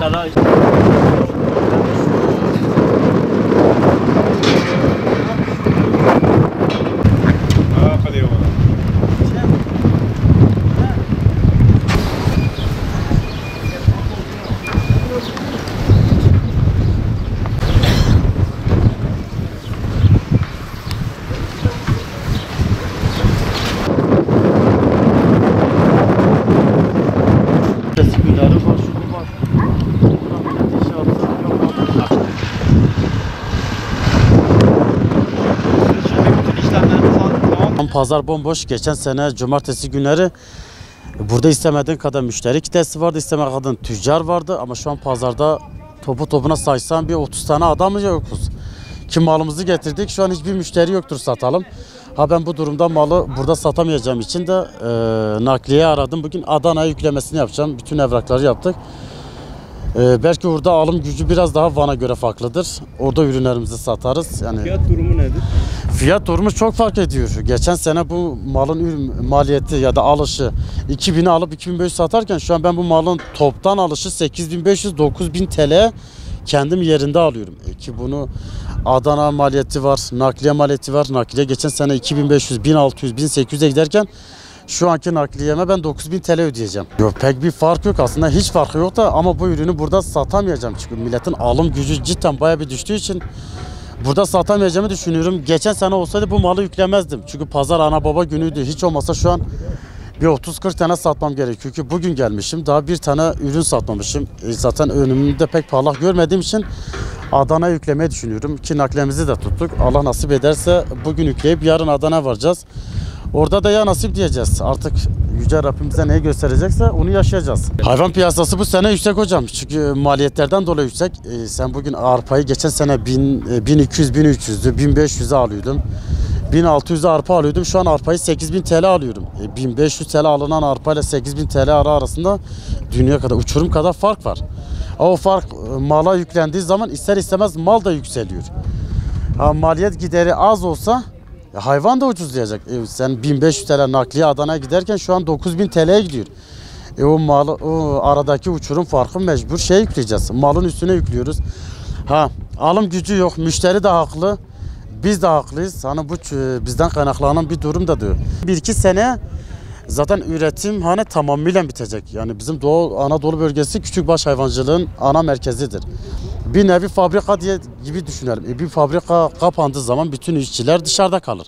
aşağıda. Pazar bomboş. Geçen sene cumartesi günleri burada istemediğin kadar müşteri kitlesi vardı, istemediğin kadar tüccar vardı ama şu an pazarda topu topuna saysan bir 30 tane adam yokuz. Ki malımızı getirdik, şu an hiçbir müşteri yoktur satalım. Ha ben bu durumda malı burada satamayacağım için de nakliye aradım. Bugün Adana'ya yüklemesini yapacağım. Bütün evrakları yaptık. Belki orada alım gücü biraz daha Van'a göre farklıdır. Orada ürünlerimizi satarız. Yani fiyat durumu nedir? Fiyat durumu çok fark ediyor. Geçen sene bu malın maliyeti ya da alışı 2000'i alıp 2500 satarken şu an ben bu malın toptan alışı 8500-9000 TL kendim yerinde alıyorum. Ki bunu Adana maliyeti var, nakliye maliyeti var. Nakliye geçen sene 2500, 1600, 1800'e giderken şu anki nakliyeme ben 9000 TL ödeyeceğim. Yok, pek bir fark yok aslında, hiç farkı yok da ama bu ürünü burada satamayacağım. Çünkü milletin alım gücü cidden bayağı bir düştüğü için burada satamayacağımı düşünüyorum. Geçen sene olsaydı bu malı yüklemezdim. Çünkü pazar ana baba günüydü. Hiç olmasa şu an bir 30-40 tane satmam gerekiyor ki bugün gelmişim. Daha bir tane ürün satmamışım. Zaten önümde pek parlak görmediğim için Adana'ya yüklemeyi düşünüyorum. Ki nakliyemizi de tuttuk. Allah nasip ederse bugün yükleyip yarın Adana'ya varacağız. Orada da ya nasip diyeceğiz. Artık Yüce Rabbim bize neyi gösterecekse onu yaşayacağız. Hayvan piyasası bu sene yüksek hocam. Çünkü maliyetlerden dolayı yüksek. Sen bugün arpayı geçen sene 1200, 1300'dü, 1500'e alıyordum. 1600'e arpa alıyordum. Şu an arpayı 8000 TL alıyorum. 1500 TL alınan arpa ile 8000 TL arasında dünya kadar, uçurum kadar fark var. O fark mala yüklendiği zaman ister istemez mal da yükseliyor. Maliyet gideri az olsa hayvan da ucuzlayacak. Sen 1500 TL nakliye Adana'ya giderken şu an 9000 TL'ye gidiyor. O aradaki uçurum farkı mecbur yükleyeceğiz. Malın üstüne yüklüyoruz. Alım gücü yok. Müşteri de haklı. Biz de haklıyız. Hani bu bizden kaynaklanan bir durum da diyor. 1-2 sene zaten üretim tamamıyla bitecek. Yani bizim Doğu Anadolu bölgesi küçükbaş hayvancılığın ana merkezidir. Bir nevi fabrika gibi düşünelim. Bir fabrika kapandığı zaman bütün işçiler dışarıda kalır.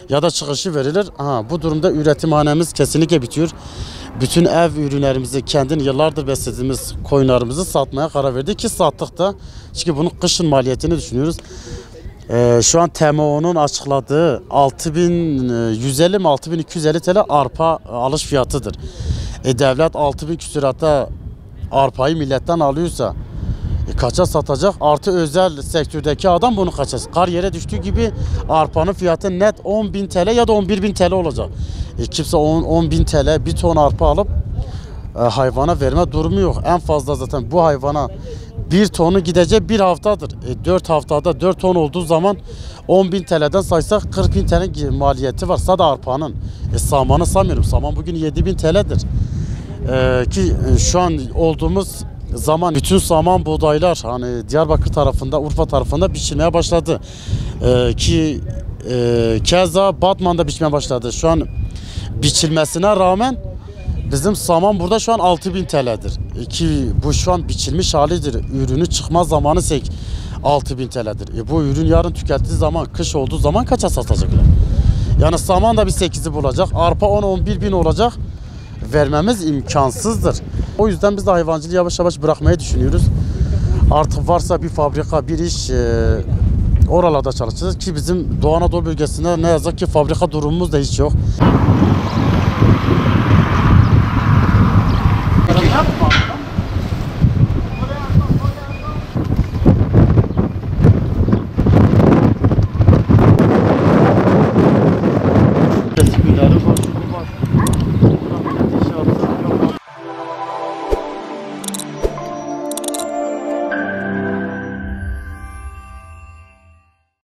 Ya da çıkışı verilir. Bu durumda üretimhanemiz kesinlikle bitiyor. Bütün ev ürünlerimizi, kendini yıllardır beslediğimiz koyunlarımızı satmaya karar verdik ki sattık da. Çünkü bunun kışın maliyetini düşünüyoruz. Şu an TMO'nun açıkladığı 6150 mi 6250 TL arpa alış fiyatıdır. Devlet 6000 küsurata arpayı milletten alıyorsa kaça satacak? Artı özel sektördeki adam bunu kaça? Kar yere düştüğü gibi arpanın fiyatı net 10.000 TL ya da 11.000 TL olacak. Kimse 10.000 TL bir ton arpa alıp hayvana verme durumu yok. En fazla zaten bu hayvana bir tonu gidecek bir haftadır. 4 haftada 4 ton olduğu zaman 10.000 TL'den saysak 40.000 TL maliyeti var. Sadece arpanın. Samanı sanmıyorum. Saman bugün 7.000 TL'dir. Ki şu an olduğumuz zaman bütün saman buğdaylar Diyarbakır tarafında, Urfa tarafında biçilmeye başladı. Keza Batman'da biçmeye başladı. Şu an biçilmesine rağmen bizim saman burada şu an 6000 TL'dir. Ki bu şu an biçilmiş halidir. Ürünü çıkma zamanı 6000 TL'dir. Bu ürün yarın tükettiği zaman, kış olduğu zaman kaça satacaklar? Yani saman da bir 8'i bulacak. Arpa 10-11 bin olacak. Vermemiz imkansızdır. O yüzden biz de hayvancılığı yavaş yavaş bırakmayı düşünüyoruz. Artık varsa bir fabrika, bir iş oralarda çalışacağız ki bizim Doğu Anadolu bölgesinde ne yazık ki fabrika durumumuz da hiç yok.